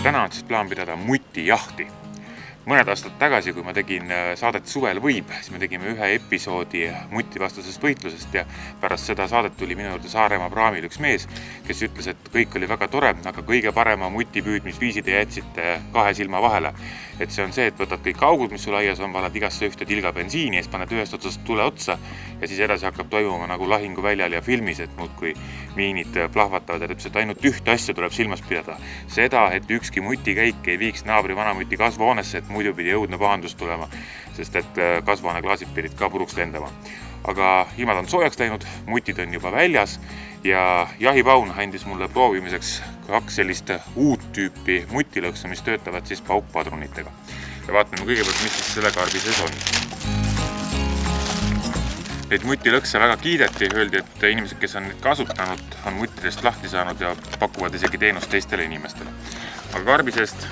Täna on siis plaan pidada mutijahti. Mõned aastad tagasi, kui ma tegin saadet Suvel võib, siis me tegime ühe episoodi mutivastasest võitlusest ja pärast seda saadet tuli minu juurde Saaremaa praamil üks mees, kes ütles, et kõik oli väga tore, aga kõige parema mutipüüdmisviisi te jätsite kahe silma vahele. Et see on see, et võtad kõik augud, mis sul aias on, valad igasse ühte tilga bensiini ja siis paned ühest otsast tule otsa ja siis edasi hakkab toimuma nagu lahinguväljal ja filmis, et muudkui miinid plahvatavad ja ütles, et ainult ühte asja tuleb silmas pidada. Seda, et ükski mutikäik ei viiks naabri vanamuti kasvuhoonesse, et muidu pidi jõudne pahandus tulema, sest et kasvuhooneklaasid pidid ka puruks lendama. Aga ilmad on soojaks läinud, mutid on juba väljas ja jahipaun andis mulle proovimiseks kaks sellist uut tüüpi mutilõksu, mis töötavad siis paukpadrunitega. Ja vaatame kõigepealt, mis siis selle karbi sees on. Neid mutilõkse väga kiideti, öeldi, et inimesed, kes on neid kasutanud, on mutidest lahti saanud ja pakuvad isegi teenust teistele inimestele. Aga karbi seest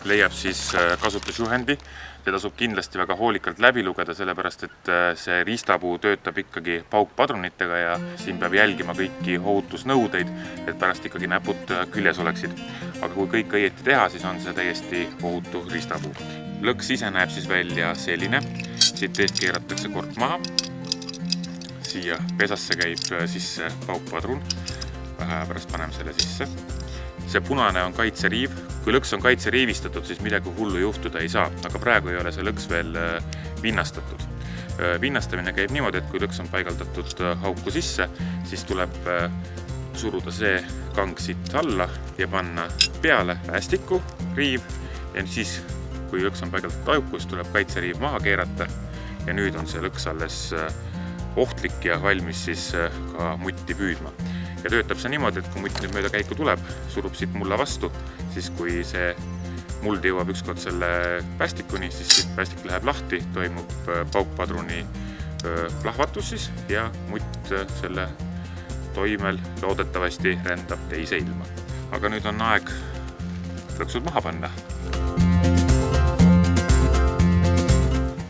leiab siis kasutusjuhendi. See tasub kindlasti väga hoolikalt läbi lugeda, sellepärast et see riistapuu töötab ikkagi paukpadrunitega ja siin peab jälgima kõiki ohutusnõudeid, et pärast ikkagi näpud küljes oleksid. Aga kui kõik õieti teha, siis on see täiesti ohutu riistapuu. Lõks ise näeb siis välja selline. Siit eest keeratakse kord maha. Siia pesasse käib sisse paukpadrun. Vähe pärast paneme selle sisse. See punane on kaitseriiv. Kui lõks on kaitseriivistatud, siis midagi hullu juhtuda ei saa, aga praegu ei ole see lõks veel vinnastatud. Vinnastamine käib niimoodi, et kui lõks on paigaldatud auku sisse, siis tuleb suruda see kang siit alla ja panna peale päästiku riiv ja siis, kui lõks on paigaldatud auku, siis tuleb kaitseriiv maha keerata ja nüüd on see lõks alles ohtlik ja valmis siis ka mutti püüdma. Ja töötab see niimoodi, et kui mutt nüüd mööda käiku tuleb, surub siit mulla vastu, siis kui see muld jõuab ükskord selle päästikuni, siis siit päästik läheb lahti, toimub paukpadruni plahvatus siis ja mutt selle toimel loodetavasti rändab teise ilma. Aga nüüd on aeg lõksud maha panna.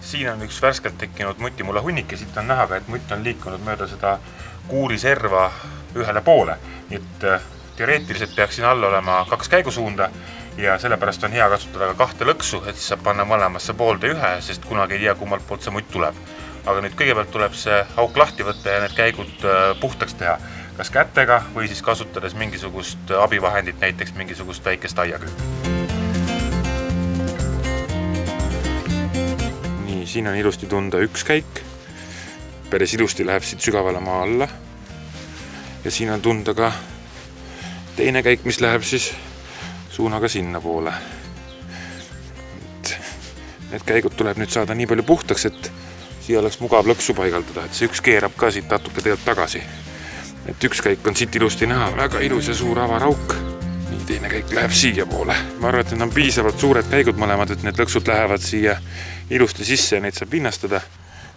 Siin on üks värskelt tekkinud mutimulla hunnik ja siit on näha ka, et mutt on liikunud mööda seda kuuriserva ühele poole. Nii et teoreetiliselt peaks siin all olema 2 käigusuunda ja sellepärast on hea kasutada ka 2 lõksu, et siis saab panna mõlemasse poolde ühe, sest kunagi ei tea, kummalt poolt see mutt tuleb. Aga nüüd kõigepealt tuleb see auk lahti võtta ja need käigud puhtaks teha, kas kätega või siis kasutades mingisugust abivahendit, näiteks mingisugust väikest aiaküüpi. Nii, siin on ilusti tunda üks käik. Päris ilusti läheb siit sügavale maa alla. Ja siin on tunda ka teine käik, mis läheb siis suunaga sinna poole. Need käigud tuleb nüüd saada nii palju puhtaks, et siia oleks mugav lõksu paigaldada, et see üks keerab ka siit natuke teelt tagasi. Et üks käik on siit ilusti näha, väga ilus ja suur avarauk. Nii, teine käik läheb siia poole. Ma arvan, et need on piisavalt suured käigud mõlemad, et need lõksud lähevad siia ilusti sisse ja neid saab vinnastada.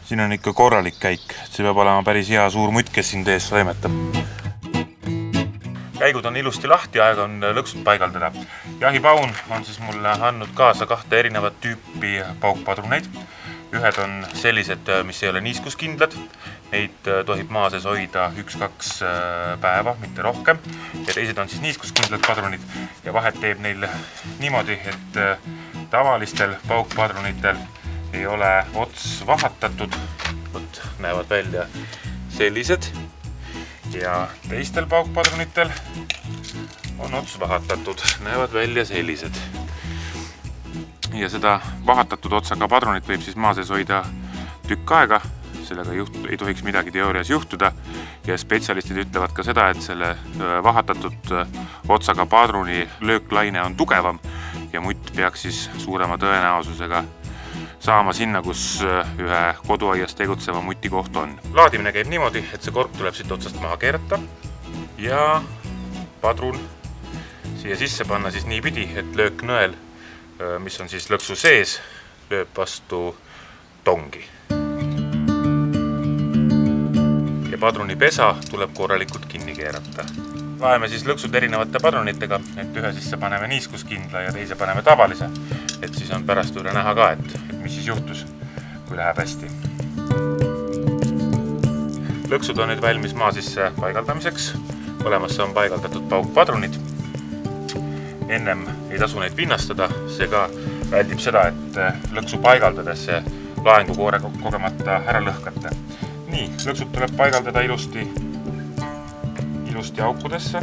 Siin on ikka korralik käik, see peab olema päris hea suur mutt, kes siin tees toimetab. Käigud on ilusti lahti, aeg on lõksud paigaldada. Jahipaun on siis mulle andnud kaasa 2 erinevat tüüpi paukpadruneid. Ühed on sellised, mis ei ole niiskuskindlad. Neid tohib maa sees hoida 1-2 päeva, mitte rohkem. Ja teised on siis niiskuskindlad padrunid ja vahet teeb neil niimoodi, et tavalistel paukpadrunitel ei ole ots vahatatud, näevad välja sellised ja teistel paukpadrunitel on ots vahatatud, näevad välja sellised. Ja seda vahatatud otsaga padrunit võib siis maa sees hoida tükk aega, sellega ei tohiks midagi teoorias juhtuda ja spetsialistid ütlevad ka seda, et selle vahatatud otsaga padruni lööklaine on tugevam ja mutt peaks siis suurema tõenäosusega saama sinna, kus ühe koduaias tegutseva muti koht on. Laadimine käib niimoodi, et see kork tuleb siit otsast maha keerata ja padrun siia sisse panna siis niipidi, et lööknõel, mis on siis lõksu sees, lööb vastu tongi. Ja padruni pesa tuleb korralikult kinni keerata. Laeme siis lõksud erinevate padrunitega, et ühe sisse paneme niiskuskindla ja teise paneme tavalise, et siis on pärast üle näha ka, et mis siis juhtus, kui läheb hästi. Lõksud on nüüd valmis maa sisse paigaldamiseks. Mõlemasse on paigaldatud paukpadrunid. Ennem ei tasu neid vinnastada, see ka väldib seda, et lõksu paigaldades see laengukoore kogemata ära lõhkate. Nii, lõksud tuleb paigaldada ilusti aukudesse.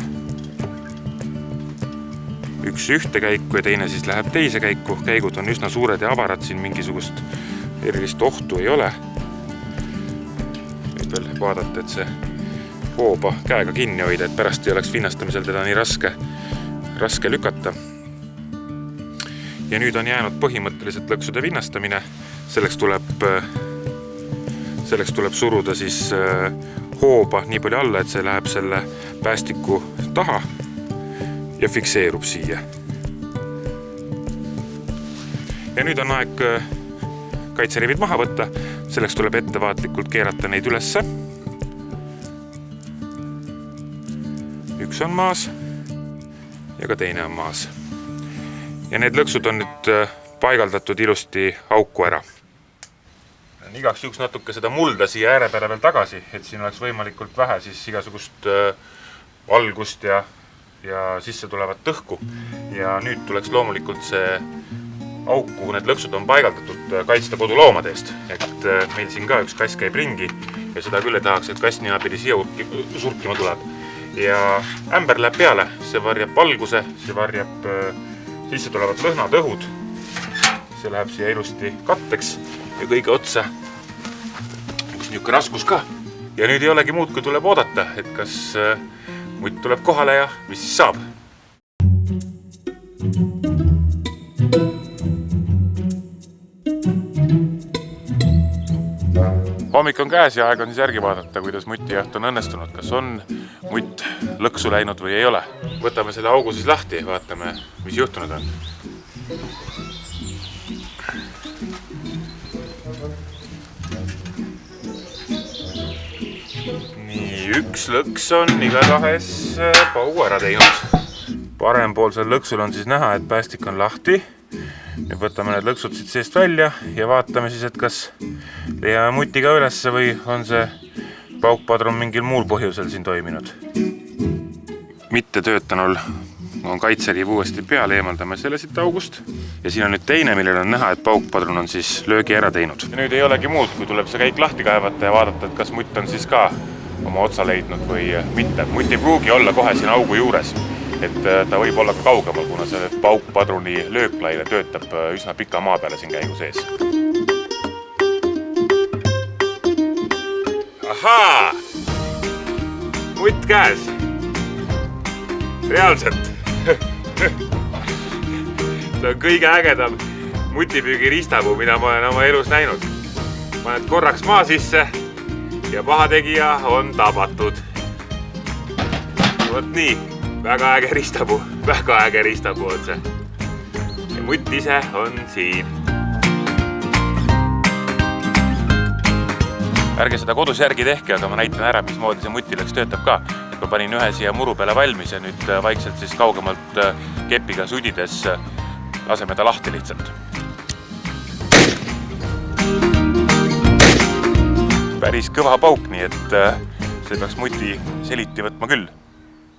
Üks ühte käiku ja teine siis läheb teise käiku. Käigud on üsna suured ja avarad, siin mingisugust erilist ohtu ei ole. Võib veel vaadata, et see hooba käega kinni hoida, et pärast ei oleks vinnastamisel teda nii raske lükata. Ja nüüd on jäänud põhimõtteliselt lõksude vinnastamine. Selleks tuleb suruda siis hooba nii palju alla, et see läheb selle päästiku taha ja fikseerub siia. Ja nüüd on aeg kaitserivid maha võtta. Selleks tuleb ettevaatlikult keerata neid ülesse. Üks on maas ja ka teine on maas. Ja need lõksud on nüüd paigaldatud ilusti auku ära. Igaks juhuks natuke seda mulda siia ääre peale veel tagasi, et siin oleks võimalikult vähe siis igasugust valgust ja sisse tulevat tõhku. Ja nüüd tuleks loomulikult see auk, kuhu need lõksud on paigaldatud, kaitsta koduloomade eest. Et meil siin ka üks kass käib ringi ja seda küll ei tahaks, et kass ninapidi siia surkima tuleb. Ja ämber läheb peale, see varjab valguse, see varjab sisse tulevad lõhnad, õhud. See läheb siia ilusti katteks ja kõige otsa üks niuke raskus ka. Ja nüüd ei olegi muud, kui tuleb oodata, et kas mutt tuleb kohale ja mis siis saab. Hommik on käes ja aeg on siis järgi vaadata, kuidas mutijaht on õnnestunud. Kas on mutt lõksu läinud või ei ole. Võtame selle augu siis lahti ja vaatame, mis juhtunud on. Üks lõks on igatahes pau ära teinud. Parempoolsel lõksul on siis näha, et päästik on lahti. Nüüd võtame need lõksud siit seest välja ja vaatame siis, et kas leiame muti ka ülesse või on see paukpadrun mingil muul põhjusel siin toiminud. Mitte töötanul on kaitseriiv uuesti peale, eemaldame selle siit august. Ja siin on nüüd teine, millel on näha, et paukpadrun on siis löögi ära teinud. Ja nüüd ei olegi muud, kui tuleb see käik lahti kaevata ja vaadata, et kas mutt on siis ka oma otsa leidnud või mitte. Mutt ei pruugi olla kohe siin augu juures, et ta võib olla ka kaugemal, kuna see paukpadruni lööklaine töötab üsna pika maa peale siin käigu sees. Ahaa! Mutt käes! Reaalselt! See on kõige ägedam mutipüügi ristapuu, mida ma olen oma elus näinud. Paned korraks maa sisse ja pahategija on tabatud. Vot nii, väga äge ristapuu on see. Ja mutt ise on siin. Ärge seda kodus järgi tehke, aga ma näitan ära, mismoodi see mutilõks töötab ka. Et ma panin ühe siia muru peale valmis ja nüüd vaikselt siis kaugemalt kepiga sudides laseme ta lahti lihtsalt. Päris kõva pauk, nii et see peaks muti seliti võtma küll.